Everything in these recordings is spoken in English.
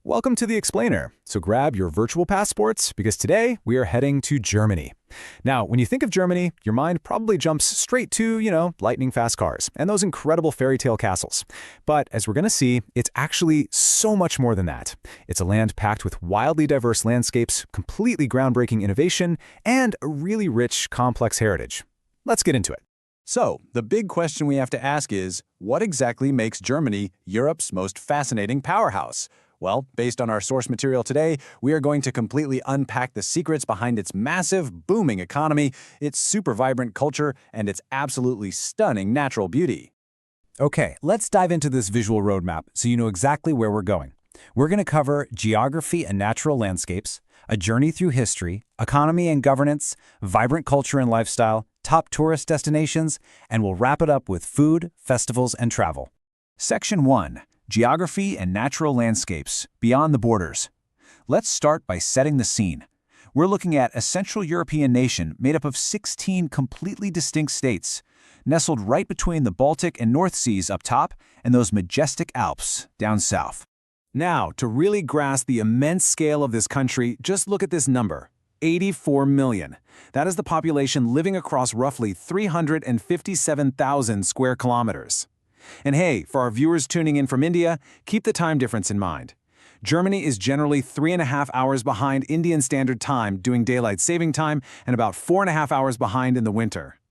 Welcome to The Explainer. So grab your virtual passports because today we are heading to Germany. Now, when you think of Germany, your mind probably jumps straight to, lightning-fast cars and those incredible fairytale castles. But as we're going to see, it's actually so much more than that. It's a land packed with wildly diverse landscapes, completely groundbreaking innovation, and a really rich, complex heritage. Let's get into it. So, the big question we have to ask is, what exactly makes Germany Europe's most fascinating powerhouse? Well, based on our source material today, we are going to completely unpack the secrets behind its massive, booming economy, its super vibrant culture, and its absolutely stunning natural beauty. Okay, let's dive into this visual roadmap so you know exactly where we're going. We're going to cover geography and natural landscapes, a journey through history, economy and governance, vibrant culture and lifestyle, top tourist destinations, and we'll wrap it up with food, festivals, and travel. Section 1. Geography and natural landscapes, beyond the borders. Let's start by setting the scene. We're looking at a Central European nation made up of 16 completely distinct states, nestled right between the Baltic and North Seas up top and those majestic Alps down south. Now, to really grasp the immense scale of this country, just look at this number. 84 million. That is the population living across roughly 357,000 square kilometers. And hey, for our viewers tuning in from India, keep the time difference in mind. Germany is generally 3.5 hours behind Indian Standard Time doing daylight saving time and about 4.5 hours behind in the winter.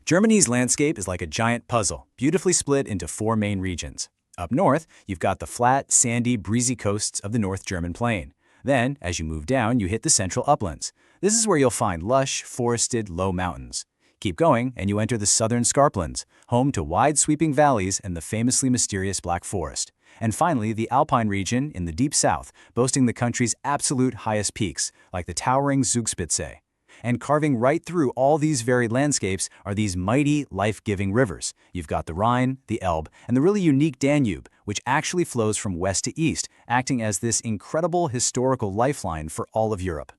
Germany's landscape is like a giant puzzle, beautifully split into 4 main regions. Up north, you've got the flat, sandy, breezy coasts of the North German Plain. Then, as you move down, you hit the central uplands. This is where you'll find lush, forested, low mountains. Keep going, and you enter the southern Scarplands, home to wide sweeping valleys and the famously mysterious Black Forest. And finally, the Alpine region in the deep south, boasting the country's absolute highest peaks, like the towering Zugspitze. And carving right through all these varied landscapes are these mighty, life-giving rivers. You've got the Rhine, the Elbe, and the really unique Danube, which actually flows from west to east, acting as this incredible historical lifeline for all of Europe.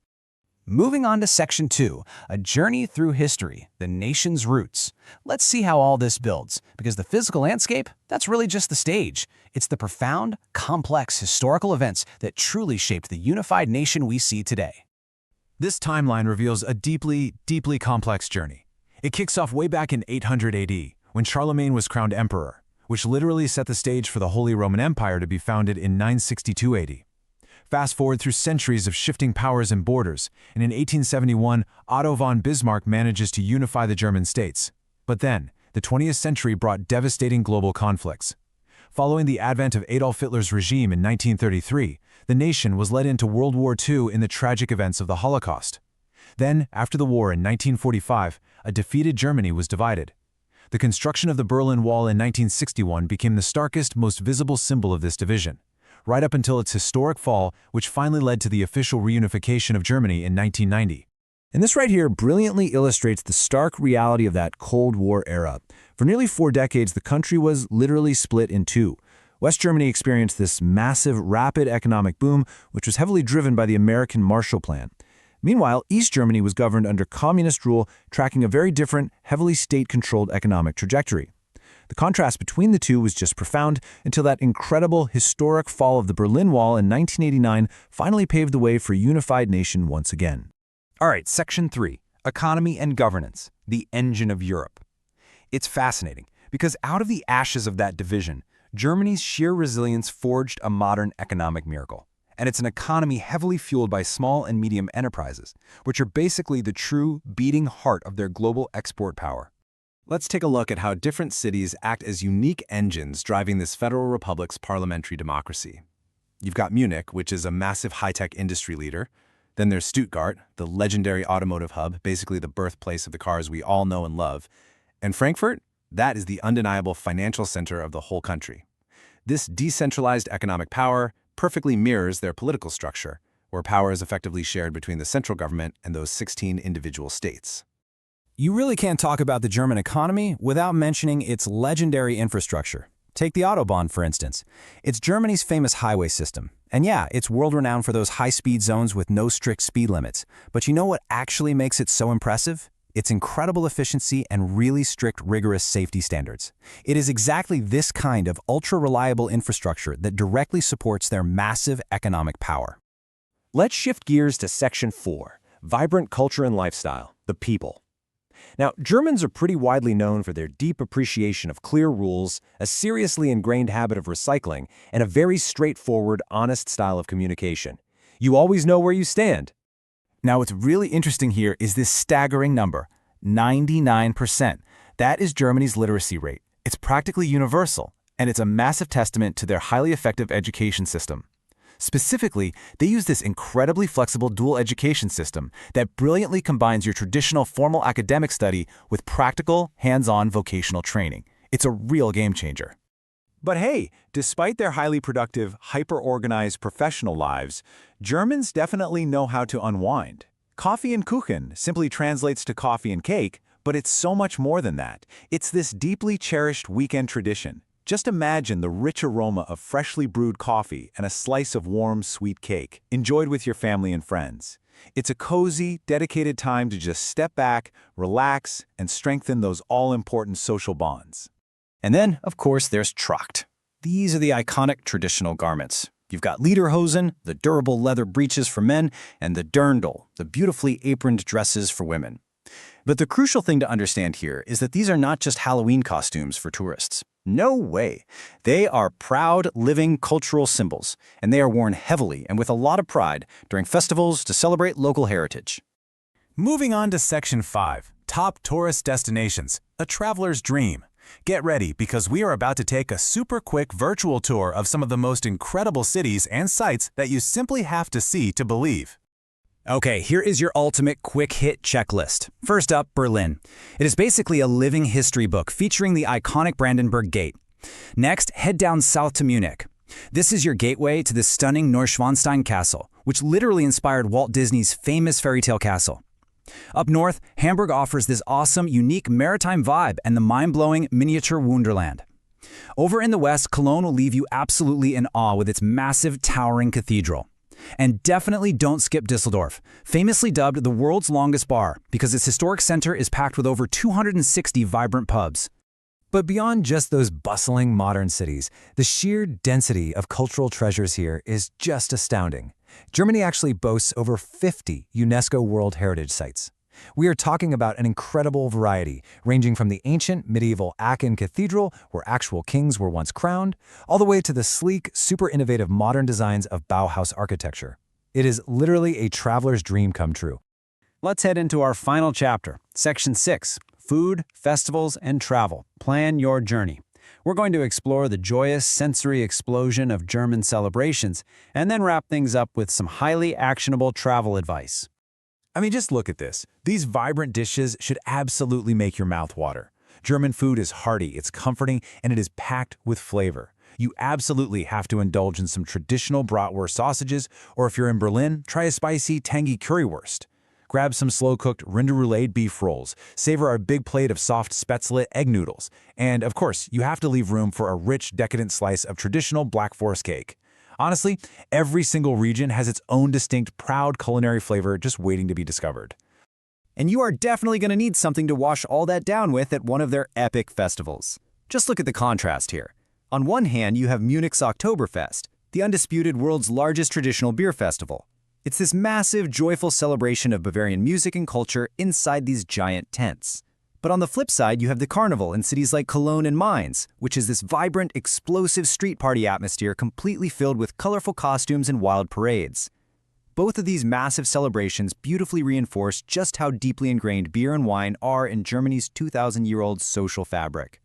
Moving on to Section 2, a journey through history, the nation's roots. Let's see how all this builds, because the physical landscape, that's really just the stage. It's the profound, complex historical events that truly shaped the unified nation we see today. This timeline reveals a deeply, deeply complex journey. It kicks off way back in 800 AD, when Charlemagne was crowned emperor, which literally set the stage for the Holy Roman Empire to be founded in 962 AD. Fast forward through centuries of shifting powers and borders, and in 1871, Otto von Bismarck manages to unify the German states. But then, the 20th century brought devastating global conflicts. Following the advent of Adolf Hitler's regime in 1933, the nation was led into World War II in the tragic events of the Holocaust. Then, after the war in 1945, a defeated Germany was divided. The construction of the Berlin Wall in 1961 became the starkest, most visible symbol of this division, right up until its historic fall, which finally led to the official reunification of Germany in 1990. And this right here brilliantly illustrates the stark reality of that Cold War era. For nearly 4 decades, the country was literally split in two. West Germany experienced this massive, rapid economic boom, which was heavily driven by the American Marshall Plan. Meanwhile, East Germany was governed under communist rule, tracking a very different, heavily state-controlled economic trajectory. The contrast between the two was just profound until that incredible, historic fall of the Berlin Wall in 1989 finally paved the way for a unified nation once again. All right, Section 3, Economy and Governance, the engine of Europe. It's fascinating, because out of the ashes of that division, Germany's sheer resilience forged a modern economic miracle. And it's an economy heavily fueled by small and medium enterprises, which are basically the true beating heart of their global export power. Let's take a look at how different cities act as unique engines driving this Federal Republic's parliamentary democracy. You've got Munich, which is a massive high-tech industry leader. Then there's Stuttgart, the legendary automotive hub, basically the birthplace of the cars we all know and love. And Frankfurt, that is the undeniable financial center of the whole country. This decentralized economic power perfectly mirrors their political structure, where power is effectively shared between the central government and those 16 individual states. You really can't talk about the German economy without mentioning its legendary infrastructure. Take the Autobahn, for instance. It's Germany's famous highway system. And yeah, it's world-renowned for those high-speed zones with no strict speed limits. But you know what actually makes it so impressive? its incredible efficiency and really strict, rigorous safety standards. It is exactly this kind of ultra-reliable infrastructure that directly supports their massive economic power. Let's shift gears to Section 4, vibrant culture and lifestyle, the people. Now, Germans are pretty widely known for their deep appreciation of clear rules, a seriously ingrained habit of recycling, and a very straightforward, honest style of communication. You always know where you stand. Now, what's really interesting here is this staggering number, 99%. That is Germany's literacy rate. It's practically universal, and it's a massive testament to their highly effective education system. Specifically, they use this incredibly flexible dual education system that brilliantly combines your traditional formal academic study with practical, hands-on vocational training. It's a real game changer. But hey, despite their highly productive, hyper-organized professional lives, Germans definitely know how to unwind. Coffee and Kuchen simply translates to coffee and cake, but it's so much more than that. It's this deeply cherished weekend tradition. Just imagine the rich aroma of freshly brewed coffee and a slice of warm, sweet cake, enjoyed with your family and friends. It's a cozy, dedicated time to just step back, relax, and strengthen those all-important social bonds. And then, of course, there's Tracht. These are the iconic traditional garments. You've got Lederhosen, the durable leather breeches for men, and the Dirndl, the beautifully aproned dresses for women. But the crucial thing to understand here is that these are not just Halloween costumes for tourists. No way. They are proud, living cultural symbols, and they are worn heavily and with a lot of pride during festivals to celebrate local heritage. Moving on to Section 5, Top Tourist Destinations, a Traveler's Dream. Get ready because we are about to take a super quick virtual tour of some of the most incredible cities and sites that you simply have to see to believe. Okay, here is your ultimate quick-hit checklist. First up, Berlin. It is basically a living history book featuring the iconic Brandenburg Gate. Next, head down south to Munich. This is your gateway to the stunning Neuschwanstein Castle, which literally inspired Walt Disney's famous fairytale castle. Up north, Hamburg offers this awesome, unique maritime vibe and the mind-blowing miniature wonderland. Over in the west, Cologne will leave you absolutely in awe with its massive, towering cathedral. And definitely don't skip Düsseldorf, famously dubbed the world's longest bar because its historic center is packed with over 260 vibrant pubs. But beyond just those bustling modern cities, the sheer density of cultural treasures here is just astounding. Germany actually boasts over 50 UNESCO World Heritage Sites. We are talking about an incredible variety, ranging from the ancient medieval Aachen Cathedral, where actual kings were once crowned, all the way to the sleek, super innovative modern designs of Powerhouse architecture. It is literally a traveler's dream come true. Let's head into our final chapter, Section 6, Food, Festivals, and Travel. Plan your journey. We're going to explore the joyous sensory explosion of German celebrations, and then wrap things up with some highly actionable travel advice. I mean, just look at this. These vibrant dishes should absolutely make your mouth water. German food is hearty, it's comforting, and it is packed with flavor. You absolutely have to indulge in some traditional bratwurst sausages, or if you're in Berlin, try a spicy, tangy currywurst. Grab some slow-cooked Rinderroulade beef rolls, savor our big plate of soft Spätzle egg noodles, and of course, you have to leave room for a rich, decadent slice of traditional Black Forest cake. Honestly, every single region has its own distinct, proud culinary flavor just waiting to be discovered. And you are definitely going to need something to wash all that down with at one of their epic festivals. Just look at the contrast here. On one hand, you have Munich's Oktoberfest, the undisputed world's largest traditional beer festival. It's this massive, joyful celebration of Bavarian music and culture inside these giant tents. But on the flip side, you have the carnival in cities like Cologne and Mainz, which is this vibrant, explosive street party atmosphere completely filled with colorful costumes and wild parades. Both of these massive celebrations beautifully reinforce just how deeply ingrained beer and wine are in Germany's 2,000-year-old social fabric.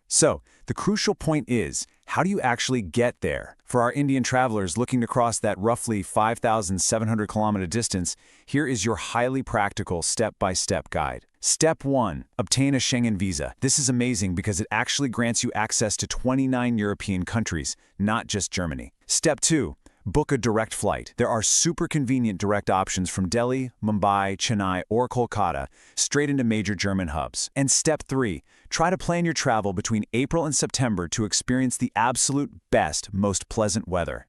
So, the crucial point is, how do you actually get there? For our Indian travelers looking to cross that roughly 5,700-kilometer distance, here is your highly practical step-by-step guide. Step 1. Obtain a Schengen visa. This is amazing because it actually grants you access to 29 European countries, not just Germany. Step 2. Book a direct flight. There are super convenient direct options from Delhi, Mumbai, Chennai, or Kolkata, straight into major German hubs. And Step 3. Try to plan your travel between April and September to experience the absolute best, most pleasant weather.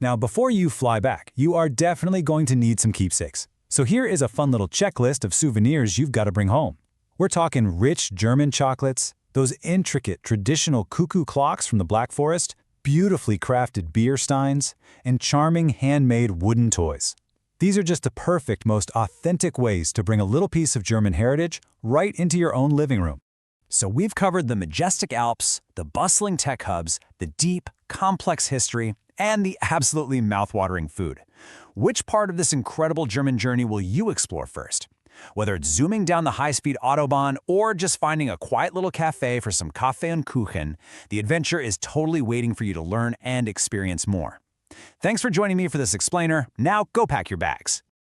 Now, before you fly back, you are definitely going to need some keepsakes. So here is a fun little checklist of souvenirs you've got to bring home. We're talking rich German chocolates, those intricate traditional cuckoo clocks from the Black Forest, beautifully crafted beer steins, and charming handmade wooden toys. These are just the perfect, most authentic ways to bring a little piece of German heritage right into your own living room. So we've covered the majestic Alps, the bustling tech hubs, the deep, complex history, and the absolutely mouth-watering food. Which part of this incredible German journey will you explore first? Whether it's zooming down the high-speed Autobahn or just finding a quiet little cafe for some Kaffee und Kuchen, the adventure is totally waiting for you to learn and experience more. Thanks for joining me for this explainer. Now go pack your bags.